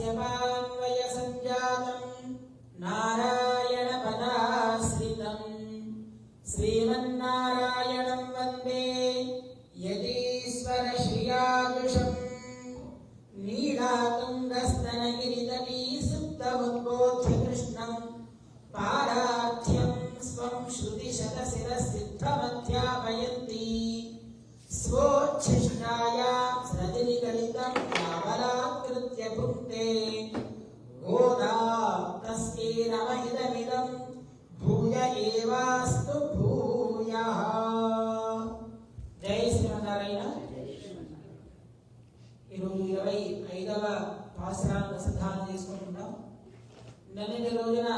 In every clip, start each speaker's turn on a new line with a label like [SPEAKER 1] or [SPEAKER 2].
[SPEAKER 1] కశ్యపాన్వయ సంజాతం నారాయణ పదాశ్రితం శ్రీమన్నారాయణం వందే యతీశ్వర శ్రియాదృశం నీలాతుంగస్తనగిరితటీ సుప్తముద్బోధ్య కృష్ణం పారార్థ్యం స్వం శ్రుతిశతశిరసిద్ధమధ్యాపయంతి స్వోచ్ఛిష్టాయాం సరదినిగలితం యావలాకృత్య భుక్తే గోదా తస్యై నమ ఇదమిదం భూయ ఏవాస్తు భూయః. జై శ్రీమన్నారాయణ. ఈరోజు 25వ పాసురాన్ని అనుసంధానం చేసుకుంటున్నాం. నిన్నటి రోజున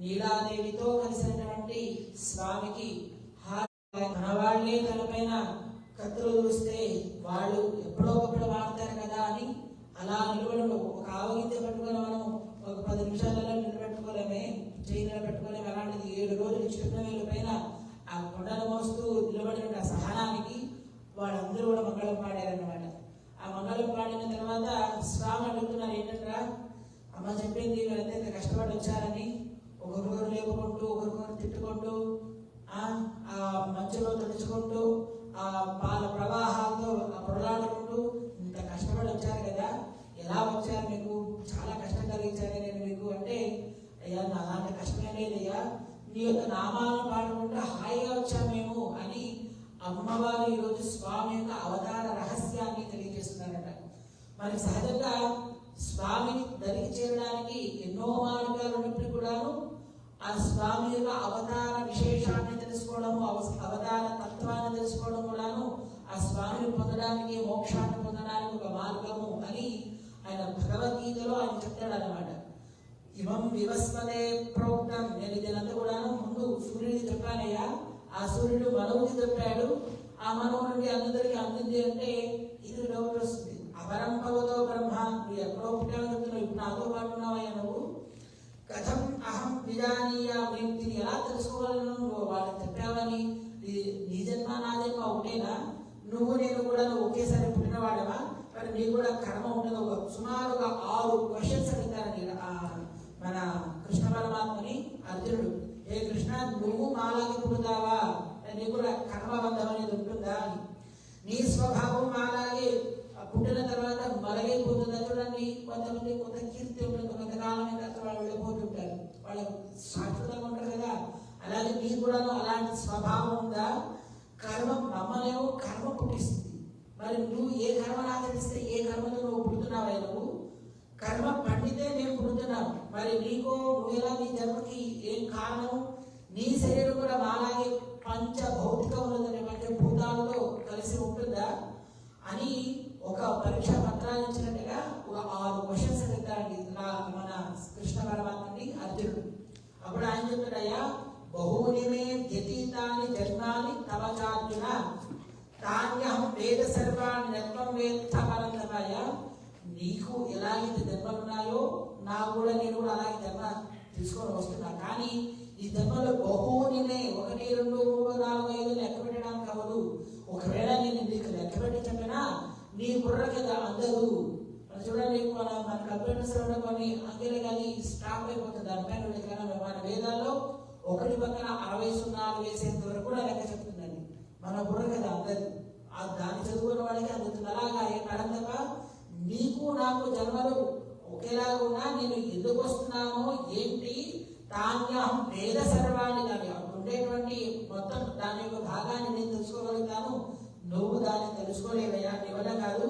[SPEAKER 1] నీలాదేవితో కలిసినటువంటి స్వామికి మన వాళ్ళే తలపైన కత్తులు చూస్తే వాళ్ళు ఎప్పుడో ఒకప్పుడు వాడతారు కదా అని అలా నిలబడి ఒక ఆవగింత పట్టుకొని మనం ఒక 10 నిమిషాలలో నిలబెట్టుకోలేమే, చేయి నిలబెట్టుకోలేము. అలాంటిది 7 రోజులు చిరునవేలు పైన ఆ కొండలు మోస్తూ నిలబడిన ఆ సహనానికి వాళ్ళందరూ కూడా మంగళం పాడారన్నమాట. ఆ మంగళం పాడిన తర్వాత స్వామి అడుగుతున్నారు, ఏంటంటారా అమ్మ చెప్పింది వీళ్ళంతా ఇంత కష్టపడి వచ్చారని, ఒకరికొకరు లేపుకుంటూ ఒకరికొకరు తిట్టుకుంటూ ఆ మంచులో తడుచుకుంటూ ఆ పాల ప్రవాహాలతో పొరలాడుకుంటూ ఇంత కష్టపడి వచ్చారు కదా, ఎలా వచ్చారు, మీకు చాలా కష్టం కలిగించారు నేను మీకు అంటే, అయ్యా నా అలాంటి కష్టమే లేదయ్యా, నీ యొక్క నామాలను పాడుకుంటూ హాయిగా వచ్చాము మేము అని అమ్మవారు ఈరోజు స్వామి యొక్క అవతార రహస్యాన్ని తెలియజేస్తున్నారట. మరి సహజంగా స్వామిని దరికి చేరడానికి ఎన్నో మార్గాలు ఉన్నప్పటికీ కూడాను ఆ స్వామి యొక్క అవతార విశేషాన్ని తెలుసుకోవడము, అవతార తత్వాన్ని తెలుసుకోవడం కూడాను ఆ స్వామిని పొందడానికి, మోక్షాన్ని పొందడానికి ఒక మార్గము అని ఆయన భగవద్గీతలో ఆయన చెప్తాడు అన్నమాట. ఇవం వివస్వదే ప్రోక్తం. నేను ఇదంతా కూడాను ముందు సూర్యుడికి చెప్పానయ్యా, ఆ సూర్యుడు మనవుకి చెప్పాడు, ఆ మనవు నుండి అందరికీ అందింది అంటే ఇది డౌట్ వస్తుంది. అపరం భవతో బ్రహ్మ, నువ్వు ఎక్కడో పుట్టావని చెప్తున్నావు, ఇప్పుడు నాతో పాటు ఉన్నావయ్యా నువ్వు. కథం అహం విజానీయా, నేను దీన్ని ఎలా తెలుసుకోగలను, నువ్వు వాళ్ళకి చెప్పావని, నీ జన్మ నా జన్మ ఒకటేనా, నువ్వు నేను కూడా ఒకేసారి పుట్టిన వాడవా, మరి నీకు కూడా కర్మ ఉండదు. సుమారుగా 6 క్వశ్చన్స్ అడుగుతారని మన కృష్ణ పరమాత్మని అర్జునుడు. ఏ కృష్ణ, నువ్వు మాలాగే పుడతావా, నీకు కూడా కర్మబంధం అనేది ఉంటుందా అని. నీ స్వభావం మాలాగే పుట్టిన తర్వాత మలగైపోతుందా చూడండి. కొంతమంది కొంత కీర్తి ఉంటుంది, కొంతకాలమైన తర్వాత వాళ్ళు వెళ్ళిపోతుంటారు, వాళ్ళకు శాశ్వతంగా ఉంటారు కదా. అలాగే నీకు కూడా అలాంటి స్వభావం ఉందా. కర్మ మమ్మల్ని కర్మ పుట్టిస్తుంది. మరి నువ్వు ఏ కర్మను ఆచరిస్తే ఏ కర్మతో నువ్వు పుడుతున్నావా, నువ్వు కర్మ పండితే మేము పుడుతున్నావు. మరి నీకు నువ్వెలా, నీ జన్మకి ఏం కారణం, నీ శరీరం కూడా మాలాగే పంచభౌతికములతో పంచభూతాలతో కలిసి ఉంటుందా అని ఒక పరీక్ష పత్రాలు ఇచ్చినట్టుగా ఒక 6 క్వశ్చన్స్ అడుగుతారండి మన కృష్ణ పరమాత్మని అర్జునుడు. అప్పుడు ఆయన చెప్తాడయ్యా, బహూని మే వ్యతీతాని జన్మాని తవ చార్జున తాన్యహం వేద సర్వాణి నత్వం వేత్త పరంతమయ్య. నీకు ఎలాగైతే జన్మలున్నాయో నాకు కూడా, నేను కూడా అలాగే జన్మ తీసుకొని వస్తున్నా. కానీ ఈ జన్మలో బహూనినే 1 2 3 4 5 లెక్క పెట్టడానికి అవ్వదు. ఒకవేళ నేను నీకు లెక్క పెట్టి చెప్పినా నీ బుర్రకి అందదు. చూడండి, మన కంప్యూటర్స్ లో కొన్ని అంకెలు కానీ స్టాప్ అయిపోతుంది, దానిపైన మన వేదాల్లో 1 పక్కన 60 సున్నాలు వేసేంత వరకు కూడా లెక్క చెప్తుందండి. మన బుర్రకి అందదు, దాన్ని చదువుకున్న వాడికి అందుతుంది. అలాగా ఏ కారణం తప్ప నీకు నాకు జన్మలు ఒకేలాగా ఉన్నా, నేను ఎందుకు వస్తున్నానో ఏంటి, తాన్యహం వేద సర్వాణి, దాని ఉండేటువంటి మొత్తం దాని యొక్క భాగాన్ని నేను తెలుసుకోగలుగుతాను, నువ్వు దాన్ని తెలుసుకోలేవయ్యా, నీ వల్ల కాదు.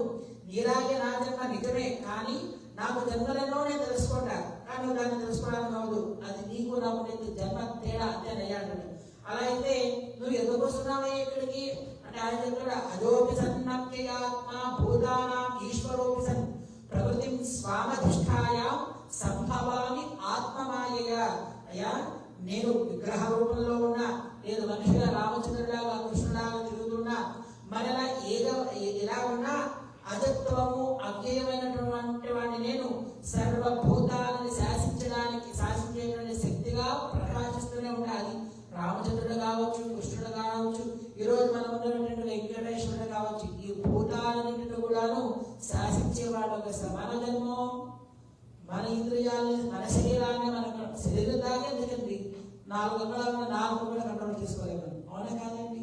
[SPEAKER 1] నీలాగే నా జన్మ నిజమే, కానీ నాకు జన్మలెన్నో నేను తెలుసుకుంటా, కానీ దాన్ని తెలుసుకోవడానికి అవ్వదు. అది నీకు నాకు జన్మ తేడా అంతేనయ్యా అంటాడు. అలా అయితే నువ్వు ఎందుకు వస్తున్నావే ఇక్కడికి అంటే ఆయన చెప్పాడు, అజోపి సన్నప్యయాత్మ భూతానాం ఈశ్వరోపి సన్ ప్రకృతిం స్వామధిష్ఠాయ సంభవామి ఆత్మమాయగా. అయ్యా, నేను విగ్రహ రూపంలో ఉన్నా, లేదు మనిషిగా రామచంద్రులాగా కృష్ణులాగా తిరుగుతున్నా, మరలా ఎలా ఉన్నా అజత్వము అజ్ఞేయమైనటువంటి వాడిని నేను సర్వభూతాలను శాసించేటువంటి శక్తిగా ప్రకాశిస్తూనే ఉండాలి. రామచంద్రుడు కావచ్చు, కృష్ణుడు కావచ్చు, ఈరోజు మనం ఉన్నటువంటి వెంకటేశ్వరుడు కావచ్చు, ఈ భూతాలన్నింటిని కూడాను శాసించేవాడు ఒక సమాన జన్మం మన ఇంద్రియాలని మన శరీరాన్ని మన శరీరం దాకా ఎందుకండి 4 అంగుళాలను 4 కూడా కంట్రోల్ చేసుకోలేము. అవునా కాదండి?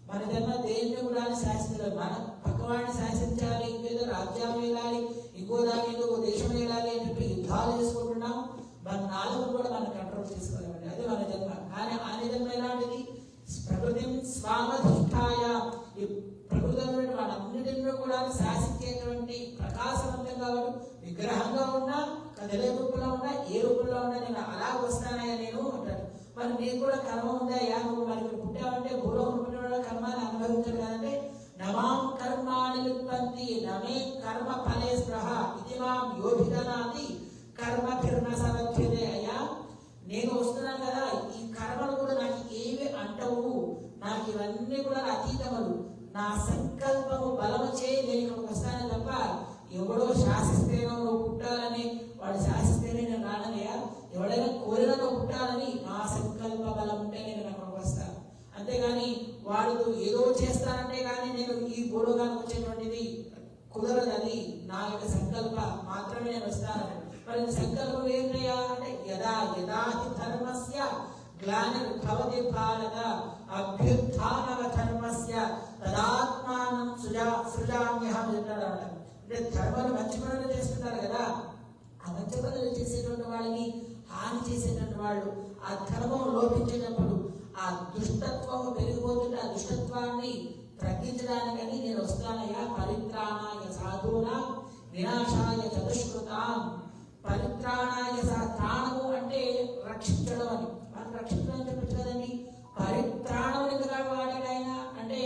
[SPEAKER 1] మన జన్మ దేన్ని కూడా శాసించలేదు. మన పక్కవాడిని శాసించాలి, ఇంకేదో రాజ్యాలు వెళ్ళాలి, ఇంకో దానిలో దేశం వెళ్ళాలి అని చెప్పి యుద్ధాలు చేసుకుంటున్నాం. మన 4 కూడా మనం కంట్రోల్ చేసుకోలేమండి. అది మన జన్మ. కానీ ఆయన జన్మ ఎలాంటిది? ప్రకృతిని స్వామధిష్టాయ, ఈ ప్రకృతి వాళ్ళన్నిటిలో కూడా శాసించేటువంటి ప్రకాశవంతంగా విగ్రహంగా ఉన్నా, కదలే రూపంలో ఉన్నా, ఏ రూపంలో ఉన్నా నేను అలా వస్తానయ్యా నేను అంటాడు. మరి నీకు కూడా కర్మ ఉందాయా? నువ్వు మరి పుట్టావంటే భూలోకం పుట్టిన కర్మాన్ని అనుభవించాడు కదంటే, నమాం కర్మాణి లిప్యంతి నమే కర్మ ఫలే స్పృహ ఇది మాం యోభిదనాది కర్మ భిర్న సరధ్యతే. అయ్యా నేను వస్తున్నాను కదా, ఈ కర్మలు కూడా నాకు ఏవి అంటవు, నాకు ఇవన్నీ కూడా అతీతములు. నా సంకల్పము బలము చేయి నేను ఇక్కడికి వస్తానే తప్ప ఎవడో శాసిస్తేనో నువ్వు పుట్టాలని, వాడు శాసిస్తేనే నేను రానయ్యా. ఎవడైనా కోరినా నువ్వు పుట్టాలని నా సంకల్ప బలం ఉంటే నేను అక్కడికి వస్తాను. అంతేగాని వాడు ఏదో చేస్తానంటే కానీ నేను ఈ భూలోకానికి వచ్చేటువంటిది కుదరదు. అది నా యొక్క సంకల్ప మాత్రమే నేను వస్తాను. మరి సంకల్పం ఏంటయ్యా అంటే యదా యదాహి ధర్మస్య గ్లానిర్భవతి భారత అభ్యుత్థానవ ధర్మస్య తదాత్మానం సృజామ్యహం అంటాడు. అంటే ధర్మాలు మంచి పనులు చేస్తున్నారు కదా, ఆ మంచి పనులు చేసేటువంటి వాళ్ళని హాని చేసేటువంటి వాళ్ళు ఆ ధర్మం లోపించేటప్పుడు ఆ దుష్టత్వం పెరిగిపోతుంటే ఆ దుష్టత్వాన్ని తగ్గించడానికని నేను వస్తానయ్యా. పరిత్రాణాయ సాధూనా వినాశాయ చతుష్కృతాం. పరిత్రాణాయ త్రాణము అంటే రక్షించడం అని, మనం రక్షించడం అని చెప్పచ్చు కదండి. పరిత్రాణం ఎందుకు వాడాడు ఆయన అంటే,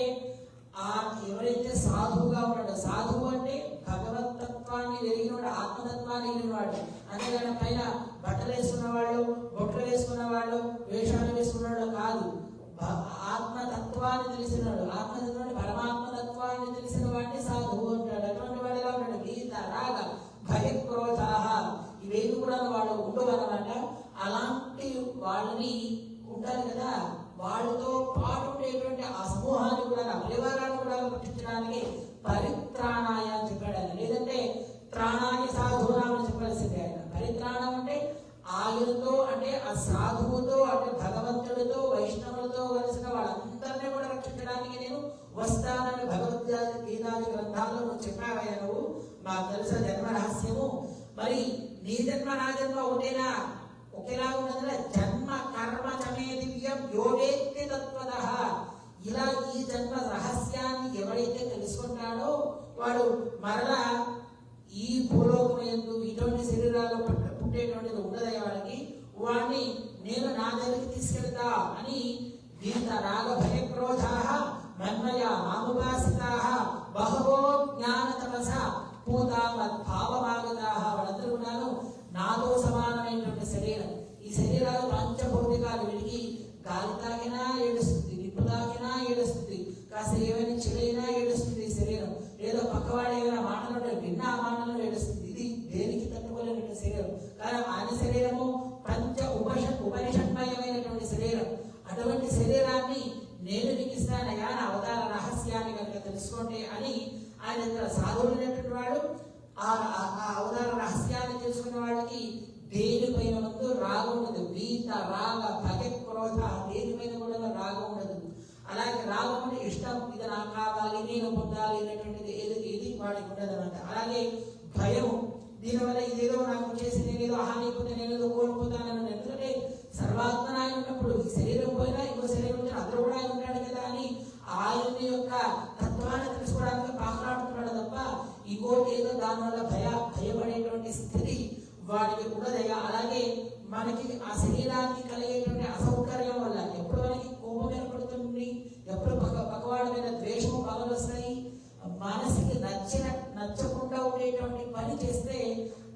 [SPEAKER 1] ఆ ఎవరైతే సాధువుగా ఉన్నాడో, సాధువు అంటే భగవతత్వాన్ని వెలిగినవాడు, ఆత్మతత్వాన్ని వెలిగినవాడు. అంతేగాని పైన బట్టలు వేసుకున్న వాళ్ళు, బొట్టలు వేసుకున్న వాళ్ళు, వేషాలు వేసుకున్న వాళ్ళు కాదు. ఆత్మతత్వాన్ని తెలిసినవాడు, ఆత్మతత్వాన్ని పరమాత్మతత్వాన్ని తెలిసిన వాడిని సాధువు అంటాడు. అటువంటి వాడు ఎలా ఉన్నాడు? గీత రాగ భయ క్రోధాహ ఇవేవి కూడా వాళ్ళు ఉండవన్నమాట. అలాంటి వాళ్ళని ఉంటారు కదా, వాళ్ళతో పాటు ఉండేటువంటి ఆ సమూహాన్ని కూడా ఆ పరివారాన్ని కూడా రక్షించడానికి పరిత్రాణాయ అని చెప్పాడు ఆయన. లేదంటే త్రాణాయ సాధువునామని చెప్పాల్సిందే ఆయన. పరిత్రాణం అంటే ఆయనతో, అంటే ఆ సాధువుతో, అంటే భగవంతుడితో, వైష్ణవులతో కలిసిన వాళ్ళందరినీ కూడా రక్షించడానికి నేను వస్తానని భగవద్గీతాది గ్రంథాల్లో నువ్వు చెప్పావయ్యా. నువ్వు మాకు తెలుసా జన్మ రహస్యము. మరి నీ జన్మ నా జన్మ ఒకటేనా? ఒకేలా ఉన్నదా? జన్మ కర్మ చమే దివ్యం యోగేత్తి తత్వదః. ఇలా ఈ జన్మ రహస్యాన్ని ఎవరైతే తెలుసుకుంటాడో వాడు మరలా ఈ భూలోకం యందు ఇటువంటి శరీరాలు పుట్టేటువంటిది ఉండదయ్యా వాడికి. వాడిని నేను నా దగ్గరికి తీసుకెళ్తా అని దీంత రాగ భయ క్రోధాః మన్మయ మాముపాసితాః బహవో జ్ఞాన తపస పూతా మద్భావమాగతాః. వాళ్ళందరూ కూడాను నాతో సమానమైనటువంటి శరీరం. ఈ శరీరాలు పంచభౌతికాలు. వీడికి గాలి తాకినా ఏడుస్తుంది, నిప్పు తాకినా ఏడుస్తుంది, కాస్త ఏమైనా చెలైనా ఏడుస్తుంది ఈ శరీరం. లేదా పక్కవాడు ఏమైనా మాటలు విన్నా ఆ మాటలు ఏడుస్తుంది. ఇది దేనికి తట్టుకోలేనటువంటి శరీరం. కానీ ఆయన శరీరము పంచ ఉపనిషన్మయమైనటువంటి శరీరం. అటువంటి శరీరాన్ని నేను నీకు ఇస్తానయ్యా, నా అవతార రహస్యాన్ని కనుక తెలుసుకోండి అని ఆయన సాధువులైనటువంటి వాడు. ఆ అవతార రహస్యాన్ని తెలుసుకున్న వాళ్ళకి దేనిపైన ముందు రాగం ఉండదు. వీత రాగ భయ క్రోధ దేనిపైన కూడా రాగం ఉండదు. అలాగే రాగం అంటే ఇష్టం, ఇది నాకు కావాలి, నేను పొందాలి అనేటువంటిది ఏది వాడికి ఉండదు అన్నమాట. అలాగే భయం, దీనివల్ల ఇదేదో నాకు చేసి నేనేదో హాని అయిపోతే నేనేదో కోల్పోతానని. ఎందుకంటే సర్వాత్మన ఆయన ఉన్నప్పుడు ఈ శరీరం పోయినా ఇంకో శరీరం వచ్చిన అందరూ కూడా ఆయన ఉంటాడు కదా అని ఆయన యొక్క తత్వాన్ని తెలుసుకోవడానికి పాకులాడుతున్నాడు తప్ప ఇంకోటి ఏదో దానివల్ల భయపడేటువంటి స్థితి వాడికి ఉండదయ్యా. అలాగే మనకి ఆ శరీరానికి కలిగేటువంటి అసౌకర్యం వల్ల ఎప్పుడు మనకి కోపం ఏర్పడుతుంది, ఎప్పుడు పక్కవాడి మీద ద్వేషము పగలు వస్తాయి. మనసుకి నచ్చకుండా ఉండేటువంటి పని చేస్తే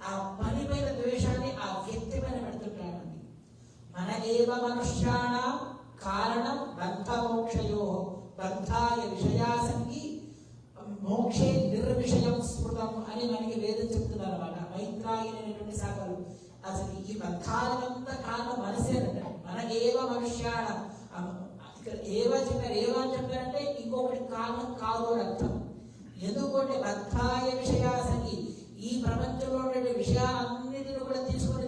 [SPEAKER 1] ఆ పని పైన ద్వేషాన్ని ఆ వ్యక్తి పైన పెడుతుంటాడండి. మన ఏవ మనుష్యాణం కారణం బంధమోక్షయో బంధాయ విషయాసంగి మోక్షే నిర్విషయం స్మృతం అని మనకి వేదం చెప్తున్నారు అన్నమాట. మైత్రాయనటువంటి శాఖలు. అసలు ఈ బంధాలంతా కారణం మనసేనంట. మన ఏవ మనుష్యాణం, ఇక్కడ ఏవ చెప్పారు, ఏవ అని చెప్పారంటే ఇంకొకటి కారణం కాదు అని అర్థం. ఎందుకంటే బంధాయ విషయాసంగి, ఈ ప్రపంచంలో ఉండే విషయాలన్నిటిని అన్నిటిని కూడా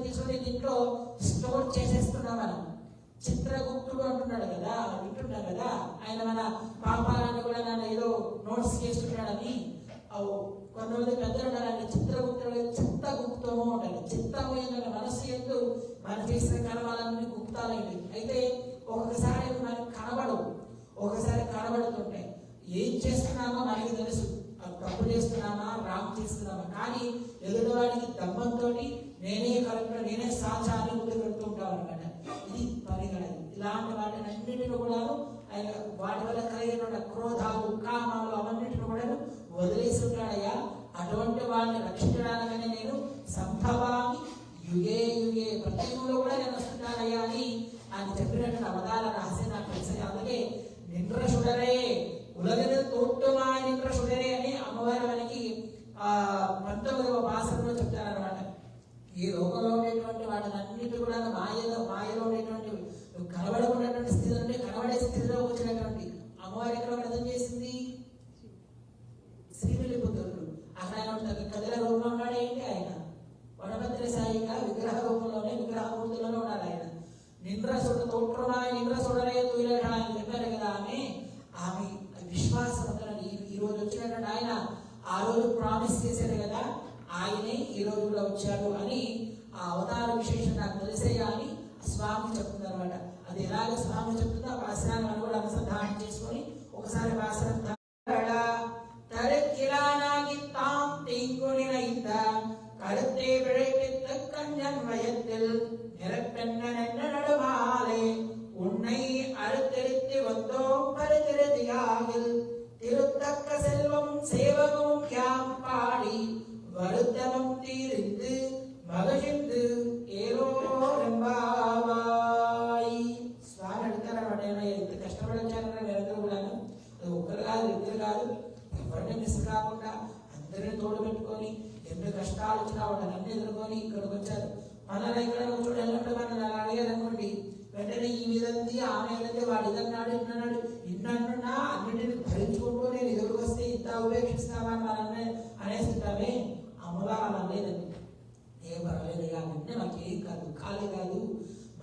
[SPEAKER 1] తీసుకొని దీంట్లో స్టోర్ చేసేస్తున్నాం మనం. చిత్రగుప్తుడు అంటున్నాడు కదా, వింటున్నాడు కదా, ఆయన మన పాపాలను కూడా నన్ను ఏదో నోట్స్ చేస్తున్నాడని. కొంతమంది పెద్దలు ఉన్నారండి, చిత్రగుప్తుడు చిత్తగుప్తము ఉండాలి. చిత్తము ఏంటంటే మనస్సు ఎందు మనం చేసిన కర్మాలన్నీ గుప్తాలైనవి. అయితే ఒక్కొక్కసారి మనకు కనబడవు, ఒకసారి కనబడుతుంటాయి. ఏం చేస్తున్నామో మనకి తెలుసు, తప్పు చేస్తున్నామా రాంగ్ చేస్తున్నామా, కానీ ఎదుటివాడికి దమ్మంతో నేనే కరెక్ట్, నేనే సాచాన్ని ముందు పెడుతూ ఉంటాం అనమాట. ఇది పరిగణది. ఇలాంటి వాటిని అన్నింటిని కూడా ఆయన వాటి వల్ల కలిగిన క్రోధాలు కామాలు అవన్నింటిని కూడా వదిలేసి ఉంటాడయ్యా. అటువంటి వాళ్ళని రక్షించడానికనే నేను సంభవామి యుగే యుగే, ప్రతి యుగంలో కూడా నేను వస్తున్నానయ్యా అని ఆయన చెప్పినటువంటి అవతార రహస్యం నాకు తెలిసాయి. అందుకే నింద్ర సుడరే ఉలగిన తోట్టుమా నింద్ర సుడరే అని అమ్మవారి మనకి 19వ భాషలో చెప్తారనమాట. ఈ లోకంలో ఉండేటువంటి వాటిని అన్నిటి కూడా మాయలో ఉండేటువంటి కనబడకున్నటువంటి స్థితి అంటే కనబడే స్థితిలో వచ్చినటువంటి అమ్మవారి ఎక్కడ అర్థం చేసింది? శ్రీవిల్లిపుత్రుడు. అక్కడ ఆయన కదిల రూపంలో ఉన్నాడు. ఏంటి ఆయన? వనభద్ర సాయిగా విగ్రహ రూపంలోనే విగ్రహమూర్తిలోనే ఉన్నాడు ఆయన. నింద్రసుడ తోట్రమాయ నింద్రసుడరే తూయలేట ఆయన చెప్పారు కదా. ఆమె విశ్వాసం ఉందని ఈ రోజు వచ్చినటువంటి ఆయన ఆ రోజు ప్రామిస్ చేశారు కదా, ఆయనే ఈ రోజు కూడా వచ్చాడు అని ఆ అవతార విశేషం నాకు తెలిసేయా అని స్వామి చెప్తుంది అనమాట. అది ఎలాగ స్వామి చెప్తుందో ఆ భాషను మనం కూడా అనుసంధానం చేసుకొని ఒకసారి భాషను கருத்தை விளைவித்த கஞ்சன் வயத்தில் நிறப்பெண்ண நடுமாலே உன்னை அறுத்தெடுத்து வந்தோம் கருத்திருதியாகில் திருத்தக்க செல்வம் சேவகமும் யாம் பாடி வருத்தமும் தீர்ந்து மகிழ்ந்து ఏరో రెంబావాయి. స్వామి అడుగుతారన్నమాట, ఎంత కష్టపడి వచ్చారన్న వీరందరూ కూడాను. అది ఒకరు కాదు, ఇద్దరు కాదు, ఎవరిని మిస్ కాకుండా అందరిని తోడు పెట్టుకొని ఎన్ని కష్టాలు వచ్చినా వాళ్ళని అన్ని ఎదుర్కొని ఇక్కడికి వచ్చారు. మన ఇక్కడ చూడ వెళ్ళినప్పుడు మనం అడిగారు అనుకోండి, వెంటనే ఈ మీదంది ఆమె ఏదంటే వాడు ఇదన్నాడు ఇన్నన్నాడు ఇన్నన్నా అన్నింటిని భరించుకుంటూ నేను ఎదురుకు వస్తే ఇంత ఉపేక్షిస్తావా అని మనం అనేస్తుంటామే. అమ్మవారు అలా లేదండి, ఏం పర్వాలేదు ఇక అంటే మాకేం కాదు, ఖాళీ కాదు,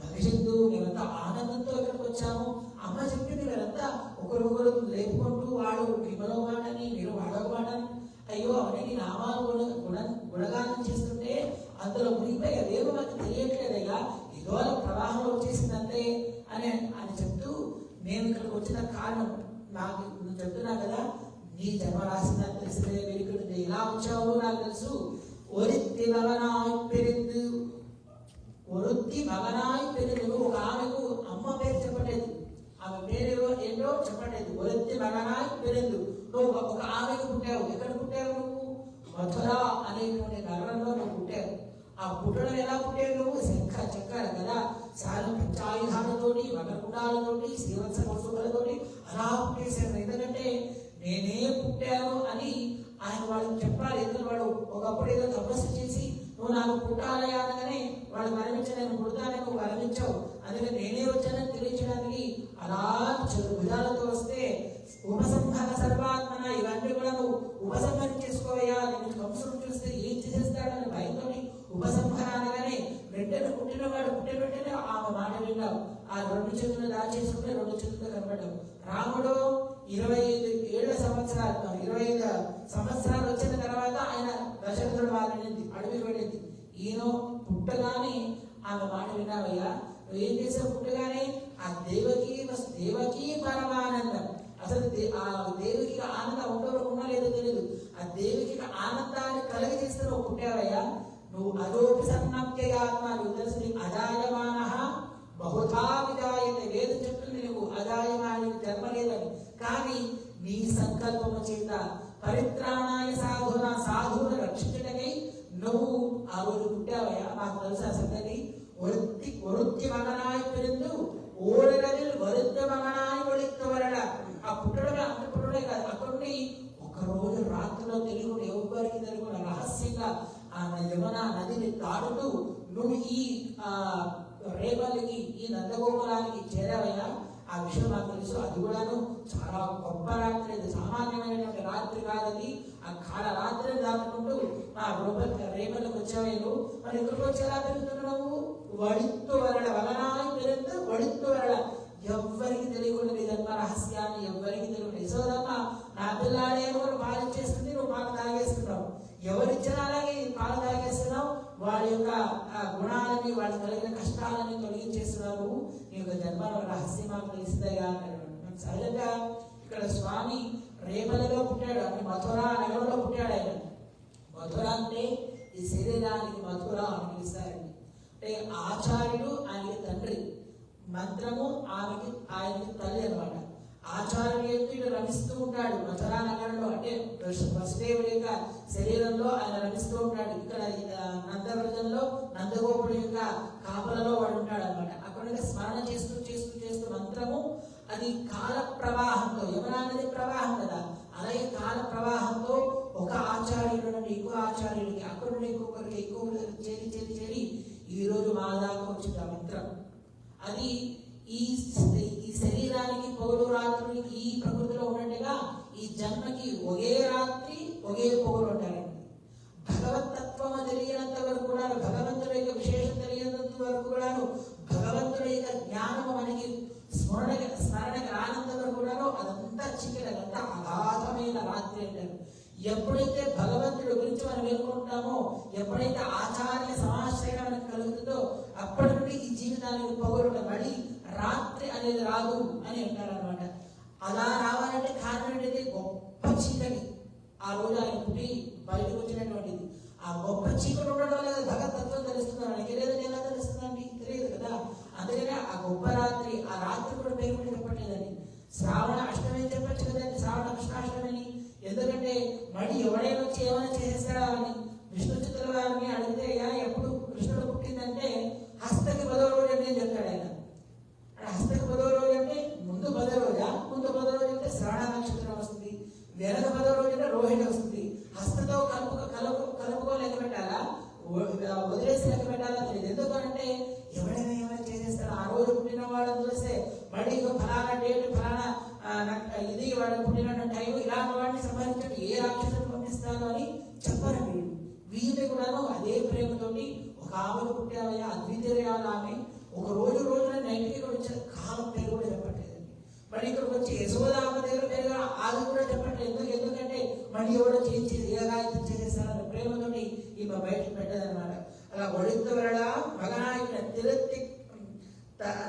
[SPEAKER 1] భవిష్యత్తు మేమంతా ఆనందంతో ఇక్కడికి వచ్చాము. అమ్మ చెప్పింది వీరంతా ఒకరొకరు లేపుకుంటూ వాడు విమలో మాటని మీరు వాడవ మాటని, అయ్యో అవన్నీ నామాలు గుణగానం చేస్తుంటే అందులో మునిగిపోయి అదేమో మాకు తెలియట్లేదయ్యా, ఇదో ప్రవాహంలో వచ్చేసిందంతే అని అని చెప్తూ నేను ఇక్కడికి వచ్చిన కారణం నాకు నువ్వు చెప్తున్నా కదా, నీ జన్మ రాసింది నాకు తెలిసిందే, మీరు ఇక్కడ ఎలా వచ్చావు నాకు తెలుసు. ఒరిత్తి మగనాయి పెరిద్దు, ఒరుత్తి మగనాయి పెరిదు. ఒక ఆమెకు అమ్మ పేరు చెప్పలేదు, ఆమె పేరు ఏంటో చెప్పలేదు. ఒరిత్తి మగనాయి పెరిదు. నువ్వు ఒక ఆమెకు పుట్టావు. ఎక్కడ పుట్టావు నువ్వు? మధుర అనేటువంటి నగరంలో నువ్వు పుట్టావు. ఆ పుట్టడం ఎలా పుట్టావు నువ్వు? శంఖ చక్రాలు కదా, సాయం పంచాయుధాలతోటి మగకుండాలతోటి శ్రీవత్స వస్తువులతోటి అలా పుట్టేశాను. ఎందుకంటే నేనే పుట్టాను అని ఆయన వాళ్ళకి చెప్పాలి. ఎందుకంటే వాడు ఒకప్పుడు ఏదో తపస్సు చేసి నువ్వు నాకు పుట్టాలి అనగానే వాడు మరణించి నేను పుడతానని నువ్వు మరణించావు, అందుకని నేనే వచ్చానని తెలియచేయడానికి అలా చెడు విధాలతో వస్తే ఉపసంహార సర్వాత్మన ఇవన్నీ కూడా నువ్వు ఉపసంహరణ చేసుకోవయ్యా. నేను కంసుడు చూస్తే ఏం చేసేస్తాడని భయంతో ఉపసంహార అనగానే వెంటనే పుట్టినవాడు పుట్టిన వెంటనే ఆమె మాట విన్నావు. ఆ 2 చేతులు దాచేసుకుంటే 2 చేతులు కనబడ్డావు. రాముడు 25 సంవత్సరాలు వచ్చిన తర్వాత ఆయన దశరథుడు మారింది, అడవికి వెళ్ళింది. ఈయన పుట్టగానే ఆమె మాట విన్నావయ్యా. నువ్వు ఏం చేసావు? పుట్టగానే ఆ దేవకి పరమానందం. అసలు ఆ దేవికి ఆనందం ఉందో లేదో తెలియదు. ఆ దేవికి ఆనందాన్ని కలిగజేస్తే నువ్వు పుట్టావయ్యా. నువ్వు అదోపి సన్నప్యయాత్మ, నువ్వు తెలుసు నీ అజాయమాన బహుధా విజాయతే. వేద చెప్తుంది నువ్వు అజాయమానికి జన్మ లేదని, కానీ నీ సంకల్పము చేత పరిత్రాణాయ సాధువును రక్షించటకై నువ్వు ఆ రోజు పుట్టావయ్యా. మాకు తెలుసా సంగతి. ఒరుత్తి మగనాయి పెరిందు ఓడరదిల్ వరుద్ద మగనాయి ఒళిత్త వరడ. ఆ పుట్టడమే అంత పుట్టడే కాదు, అక్కడుండి ఒకరోజు రాత్రిలో తెలియకుండా ఎవరికి తెలియకుండా రహస్యంగా ఆ యమునా నదిని దాటుతూ నువ్వు ఈ రేపల్లికి ఈ నందగోపురానికి చేరావయ్యా. ఆ విషయం నాకు తెలుసు. అది కూడాను చాలా గొప్ప రాత్రి, అది సామాన్యమైనటువంటి రాత్రి కాదని. ఆ కాల రాత్రిని దాటుకుంటూ మా రేపలకు వచ్చావేను. మరి ఎక్కడికి వచ్చేలా తిరుగుతున్నావు? వడిత్తు వరడ వలనాయి పెరుగు వడిత్తు వరడ. ఎవ్వరికి తెలియకుండా నీ జన్మ రహస్యాన్ని ఎవ్వరికి తెలియకుండా. యశోదమ్మ నా పిల్లాడే కూడా పాలు ఇచ్చేస్తుంది, నువ్వు పాలు తాగేస్తున్నావు. ఎవరిచ్చినా అలాగే పాలు తాగేస్తున్నావు. వాడి యొక్క గుణాలని, వాడికి కలిగిన కష్టాలని తొలగించేస్తున్నావు. నీ యొక్క జన్మ రహస్యం మాకు తెలిసిందయ్యా అన్నాడు. సహజంగా ఇక్కడ స్వామి రేపలలో పుట్టాడు, అంటే మథుర నగరంలో పుట్టాడు ఆయన. మథుర అంటే ఈ శరీరానికి మథుర అని పిలుస్తారండి. అంటే ఆచార్యుడు ఆయనకి తండ్రి, మంత్రము ఆయనకి తల్లి అనమాట. ఆచార్యుడు యొక్క రమిస్తూ ఉంటాడు మథురా నగరంలో. అంటే వసుదేవుడి యొక్క శరీరంలో ఆయన రమిస్తూ ఉంటాడు. ఇక్కడ నందవ్రజంలో నందగోపుడి యొక్క కాపులలో వాడు ఉంటాడు అనమాట. అక్కడ స్మరణ చేస్తూ చేస్తూ చేస్తూ మంత్రము అది కాల ప్రవాహంతో, యమునా నది ప్రవాహం కదా, అలాగే కాల ప్రవాహంతో ఒక ఆచార్యుడు నుండి ఇంకో ఆచార్యుడికి, అక్కడ నుండి ఇంకొకరికి ఇంకొకరికి చేరి చేరి చేరి ఈ రోజు మా దాకా వచ్చింది ఆ మంత్రం. అది ఈ శరీరానికి పొగలు రాత్రులు ఈ ప్రకృతిలో ఉన్నట్టుగా ఈ జన్మకి ఒకే రాత్రి ఒకే పొగలు ఉంటారండి. భగవతత్వం తెలియనంత వరకు కూడా, భగవంతుడి యొక్క విశేషం తెలియనంత వరకు కూడాను, భగవంతుడి యొక్క జ్ఞానం మనకి స్మరణకి రానంత వరకు కూడాను అదంతా చీకటి, అదంతా అగాధమైన రాత్రి అంటారు. ఎప్పుడైతే భగవంతుడి గురించి మనం మేల్కొంటామో, ఎప్పుడైతే ఆచార్య సమాశ్రయం మనకు కలుగుతుందో అప్పటి నుండి ఈ జీవితానికి పొగలు మళ్ళీ రాత్రి అనేది రాదు అని అంటారు అనమాట. అలా రావాలంటే కారణం ఏంటంటే గొప్ప చీకటి. ఆ రోజు ఆయన పుట్టి బయటకు వచ్చినటువంటిది ఆ గొప్ప చీకటి ఉండడం లేదా భగవతత్వం తెలుస్తుంది మనకి. లేదని ఎలా తెలుస్తుందండి? తెలియదు కదా. అందుకనే ఆ గొప్ప రాత్రి, ఆ రాత్రి కూడా పేరు కూడా చెప్పట్లేదండి. శ్రావణ అష్టమి చెప్పచ్చు కదండి, శ్రావణ కృష్ణాష్టమిని. ఎందుకంటే మళ్ళీ ఎవడైనా వచ్చి ఏమైనా చేసేస్తాడా అని విష్ణు చిత్రుల వారిని అడిగితే ఎప్పుడు కృష్ణుడు పుట్టిందంటే హస్తకి 10వ రోజు అంటే చెప్తాడు ఆయన. హస్తకి 10వ రోజు అంటే ముందు 10వ రోజా, ముందు 10వ రోజు అంటే శ్రావణ నక్షత్రం వస్తుంది, వెనక 10వ రోజు అంటే రోహిణి వస్తుంది. హస్తతో కలుపుకో లెక్క పెట్టాలా, వదిలేసి లెక్క పెట్టాలా తెలియదు. ఎందుకంటే ఎవడైనా ఏమైనా చేసేస్తాడు. ఆ రోజు పుట్టిన వాళ్ళని చూస్తే మళ్ళీ ఫలానా డేట్, ఫలానా ఇది వాడు పుట్టిన టైం, ఇలాంటి వాడిని సంబంధించి ఏ రాక్షసుని పంపిస్తాను అని చెప్పరండి. వీళ్ళు కూడాను అదే ప్రేమతోటి ఒక ఆమెను పుట్టావయ్యా, అద్వితీయాలు ఆమె. ఒక రోజున నైట్కి ఇక్కడ వచ్చిన కాలం పేరు కూడా చెప్పట్లేదండి. మరి ఇక్కడికి వచ్చి యశోదామ దగ్గర పేరు అది కూడా చెప్పట్లేదు. ఎందుకంటే మళ్ళీ ఎవడో చేయించి ఏగాయత్రం చేసేస్తారని ప్రేమతోటి ఈమె బయటకు పెట్టదనమాట. అలా ఒడితో వెళ్ళ మగనాయకుల తిరుత్తి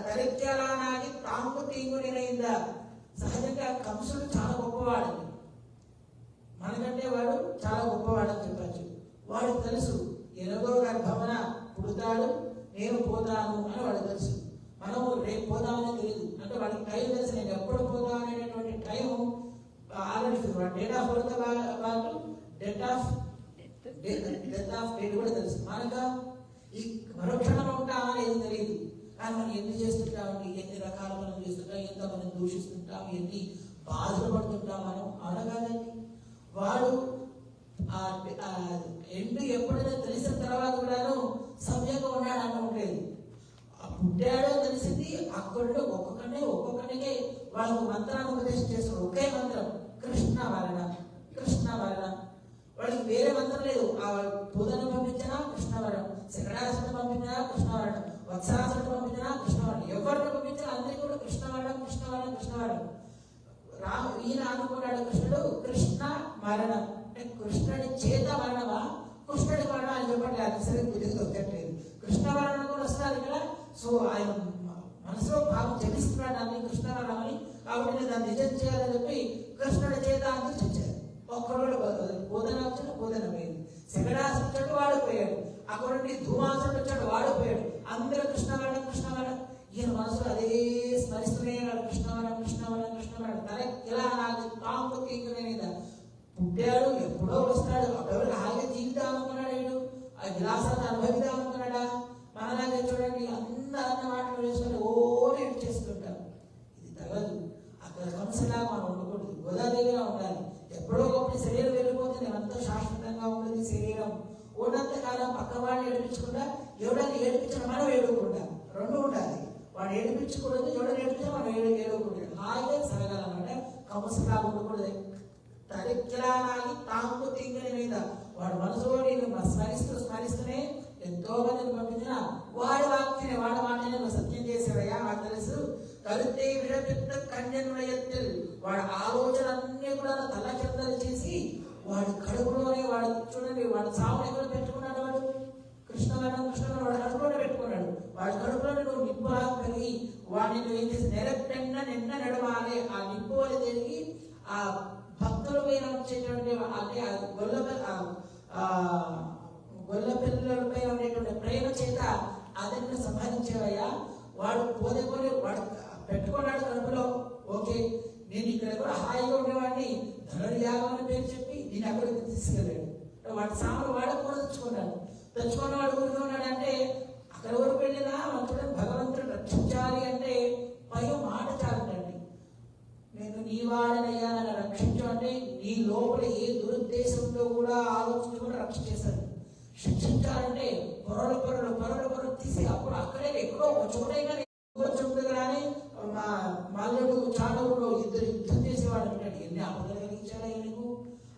[SPEAKER 1] తరిత్యాలానాగి తాంకు తీంగునినైంద. సహజంగా కంసుడు చాలా గొప్పవాడండి, మనకంటే వాడు చాలా గొప్పవాడని చెప్పచ్చు. వాడికి తెలుసు ఎనగో గర్భమున పుడతాడు, నేను పోతాను అని వాడికి తెలుసు. మనము రేపు పోతామని తెలియదు. అంటే వాడికి టైం తెలుసు, నేను ఎప్పుడు పోతాం అనేటువంటి time already date of birth పాటు డెత్ ఆఫ్ డేట్ కూడా తెలుసు. మనగా ఈ మరోక్షణంలో ఉంటామా అనేది తెలియదు. కానీ మనం ఎన్ని చేస్తుంటామండి, ఎన్ని రకాల మనం చేస్తుంటాం, ఎంత మనం దూషిస్తుంటాం, ఎన్ని బాధలు పడుతుంటాం మనం. అవునా కాదండి? వాడు ఎండు ఎప్పుడైనా తెలిసిన తర్వాత కూడాను సవ్యంగా ఉన్నాడు అన్న ఉండేది. పుట్టాడో తెలిసింది, అక్కడిలో ఒక్కొక్కడికే వాళ్ళకు మంత్రాన్ని ఉపదేశం చేస్తున్నాడు. ఒకే మంత్రం, కృష్ణ వరణ కృష్ణ వరణ. వాడికి వేరే మంత్రం లేదు. ఆ పూదను పంపించినా కృష్ణవరణం, శకటాసుని పంపించినా కృష్ణవరణం, వత్సాసుని పంపించినా కృష్ణవరణం, ఎవరిని పంపించినా అందరికీ కూడా కృష్ణవరణం కృష్ణవరణం కృష్ణవరణం. ఈయన అనుకున్నాడు కృష్ణుడు కృష్ణ మరణం అంటే కృష్ణుడి చేత మరణమా, కృష్ణుడి మరణం అని చెప్పండి. అది సరే కుదిరిదొక్కట్లేదు. కృష్ణ మరణం కూడా వస్తారు ఇక్కడ. సో ఆయన మనసులో భావం జపిస్తున్నాడు అన్ని కృష్ణవరణం అని. కాబట్టి నేను దాన్ని నిజం చేయాలని చెప్పి కృష్ణుడి చేత అని చెప్పారు. ఒక్కరోజు బోధన వచ్చాడు, బోధన పోయింది. శకటాసుడు వచ్చాడు, వాడిపోయాడు. అక్కడ నుండి ధూమాసుడు వచ్చాడు, వాడిపోయాడు. అందరూ కృష్ణవరణం కృష్ణవరణం. ఈయన మనసులో అదే స్మరిస్తూనే కృష్ణవరం కృష్ణవరం కృష్ణవరం. తన ఇలా నాకు తాము తీకునేదా పుట్టాడు, ఎప్పుడో వస్తాడు. అప్పుడు హాయిగా జీవితం అనుకున్నాడు, ఆ విలాసాన్ని అనుభవిద్దాం అనుకున్నాడా? మనలాగే చూడండి, అందరన్న మాటలు వేసుకొని ఓడి చేస్తుంటారు. ఇది తగదు. అక్కడ కంసలా మనం ఉండకూడదు, గోదాదేవిగా ఉండాలి. ఎప్పుడో ఒకటి శరీరం వెళ్ళిపోతుంది, అంతా శాశ్వతంగా ఉంటుంది. శరీరం ఉన్నంత కాలం పక్క వాళ్ళు ఏడిపించకుండా, ఎవడైనా ఏడిపించిన మనం ఏడుకుంటా, రెండు ఉండాలి. వాడు ఏడిపించకూడదు, ఎవడు ఏడిపితే వాడు ఏడవకూడదు, హాయిగా సరగాలన్నమాట. కమసలా ఉండకూడదు. తరిక్కిలానాగి తాంగు తింగని మీద వాడు మనసులో నేను స్మరిస్తూనే ఎంతో మందిని పంపించిన వాడి వాక్యనే వాడి మాటనే నువ్వు సత్యం చేసేవయ్యా. నాకు తెలుసు. కరుతే విడపెట్ట కన్యనుయత్తిల్ వాడి ఆలోచన అన్ని కూడా తల కిందలు చేసి వాడి కడుపులోనే వాడు చూడండి, వాడు సావును ఎక్కడ పెట్టుకున్నాడు, వాడు కృష్ణవాడు వాడు కడుపులోనే పెట్టుకున్నాడు. వాడి కడుపులోనే నువ్వు నిప్పులాగా పెరిగి వాడిని నువ్వు ఏం చేసి నిన్న నడవాలి. ఆ నిప్పు వల్ల తిరిగి ఆ భక్తుల పైన వచ్చేటువంటి అంటే గొల్ల పిల్లలపై ఉండేటువంటి ప్రేమ చేత అతన్ని సంపాదించేవయ్యా. వాడు పోతే వాడు పెట్టుకున్నాడు కడుపులో. ఓకే, నేను ఇక్కడ కూడా హాయిగా ఉండేవాడిని ధనుర్యాగం అని పేరు చెప్పి నేను అక్కడికి తీసుకెళ్ళాడు. వాడి సామాను వాడు కూడా తెచ్చుకున్న వాడు ఊరిగా ఉన్నాడంటే అక్కడ వరకు వెళ్ళినా చూడండి, భగవంతుడు రక్షించాలి అంటే పై మాట చాలండి. నేను నీ వాడనయ్యా నన్ను రక్షించు అంటే నీ లోపల ఏ దురుద్దేశంతో కూడా ఆలోచించకుండా రక్షణ చేశాడు. శిక్షించాలంటే పొరలు తీసి అప్పుడు అక్కడే ఎక్కడో చోటైనా కానీ మల్లడు చాడవులో ఇద్దరు యుద్ధం చేసేవాడు అంటాడు. ఎన్ని ఆపదలు కలిగించాడా నీకు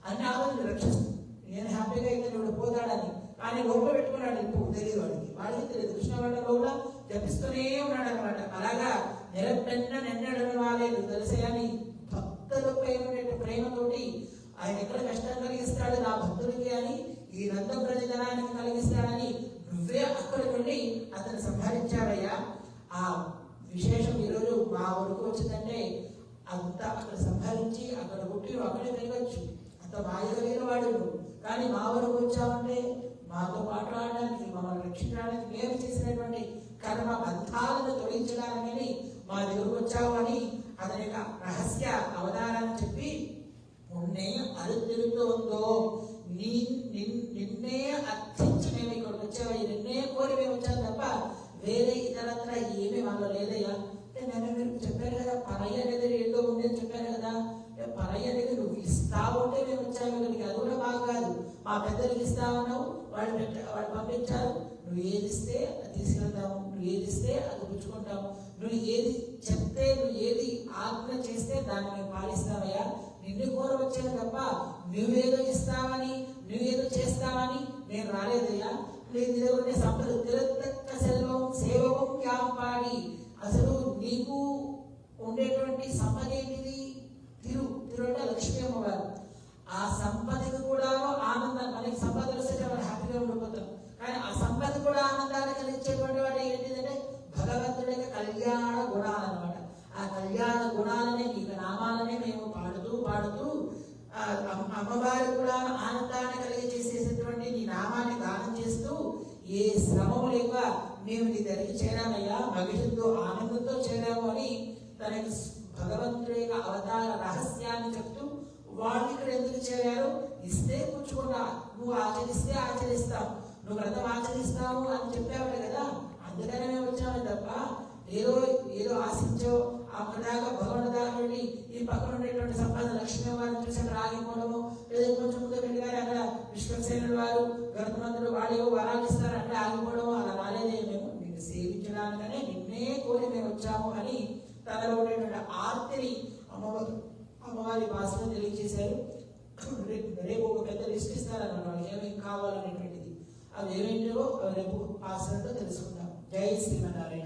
[SPEAKER 1] అన్ని ఆపదలు రక్షిస్తుంది. నేను హ్యాపీగా అయితే వాడు పోతాడని కానీ లోపల పెట్టుకున్నాడు. ఇప్పుడు తెలియదు వాడికి తెలియదు. కృష్ణవాడ లోపల జపిస్తూనే ఉన్నాడు అనమాట. అలాగా నిన్నడని వాలేదు తెలిసేయని భక్తులపై ఉండే ప్రేమతోటి ఆయన ఎక్కడ కష్టం కలిగిస్తాడు నా భక్తులకి అని, ఈ నంద ప్రజనానికి కలిగిస్తాడని నువ్వే అక్కడికి వెళ్ళి అతను సంహరించావయ్యా. ఆ విశేషం ఈరోజు మా వరకు వచ్చిందంటే అంతా అక్కడ సంహరించి అక్కడ పుట్టి అక్కడే పెరగచ్చు. అంత మాయగలిగిన వాడు కానీ మా వరకు వచ్చామంటే మాతో మాట్లాడడానికి మమ్మల్ని రక్షించడానికి మేము చేసినటువంటి కర్మ బంధాలను తొలగించడానికి మా దగ్గరకు వచ్చావు అని అతని యొక్క రహస్య అవతారాన్ని చెప్పి ఉన్నే అరుతిరుతోందో నిన్నే అర్థించి మేము ఇక్కడికి వచ్చావా, నిన్నే కోరి మేము వచ్చాము తప్ప వేరే ఇతరత్ర ఏమీ మనలో లేదయ్యా. నేను మీరు చెప్పారు కదా పరయ్య అనేది ఏదో ఉంది అని చెప్పారు కదా. పరయ్య అనేది నువ్వు ఇస్తావు అంటే మేము వచ్చాము ఇక్కడికి. అది కూడా బాగా కాదు. మా పెద్దలకి ఇస్తామన్నావు, వాళ్ళు పంపించారు. నువ్వు ఏది ఇస్తే అది తీసుకెళ్తాము, నువ్వు ఏది ఇస్తే అది పుచ్చుకుంటాము, నువ్వు ఏది చెప్తే నువ్వు ఏది ఆజ్ఞ చేస్తే దాన్ని మేము పాలిస్తామయ్యా. నిన్ను కోర వచ్చాను తప్ప నువ్వేదో ఇస్తావని నువ్వేదో చేస్తావని నేను రాలేదయ్యా. లేదు సంపద తిరక్క సెల్వం సేవకం వ్యాపాడి. అసలు నీకు ఉండేటువంటి సంపద ఏంటిది? తిరు అంటే లక్ష్మీ అమ్మవారు. ఆ సంపదకు కూడా ఆనందం, మనకి సంపద వస్తే మనం హ్యాపీగా ఉండిపోతాం. కానీ ఆ సంపద కూడా ఆనందాన్ని కలిగించేటువంటి వాడు ఏంటిదంటే భగవంతుడి యొక్క కళ్యాణ గుణాలు అనమాట. ఆ కళ్యాణ గుణాలనే నీకు నామాలనే మేము పాడుతూ అమ్మవారు కూడా ఆనందాన్ని కలిగజేసేటువంటి నీ నామాన్ని గానం చేస్తూ ఏ శ్రమము లేక మేము నీ దగ్గరికి చేరామయ్యా, మగిషంతో ఆనందంతో చేరాము అని తన భగవంతుడి యొక్క అవతార రహస్యాన్ని చెప్తూ వాళ్ళు ఇక్కడ ఎందుకు చేరారు? ఇస్తే పుచ్చుకున్నా, నువ్వు ఆచరిస్తే ఆచరిస్తావు, నువ్వు వ్రతం ఆచరిస్తావు అని చెప్పేవాడు కదా. అందుకనే మేము వచ్చాము తప్ప ఏదో ఆశించో అప్పటిదాకా భగవంతుడి దాకా వెళ్ళి ఈ పక్కన ఉండేటువంటి సంపద లక్ష్మీ వారిని చూసి అక్కడ ఆగిపోవడము, లేదా కొంచెం ముందు వెళ్ళి కానీ అక్కడ విశ్వసేనుడు వారు గరుత్మంతుడు వాళ్ళు వరాలు ఇస్తారు అక్కడ ఆగిపోవడము అలా రాలేదే. మేము నిన్ను సేవించడానికనే నిన్నే కోరి మేము వచ్చాము అని తనలో ఉండేటువంటి ఆర్తిని అమ్మవారి భాషలో తెలియజేశారు. రేపు ఒక పెద్ద లిస్ట్ ఇస్తారన్నమాట వాళ్ళకి ఏమేమి కావాలనేటువంటిది. అవి ఏమేంటో రేపు భాషలతో తెలుసుకుందాం. జై శ్రీమన్నారాయణ.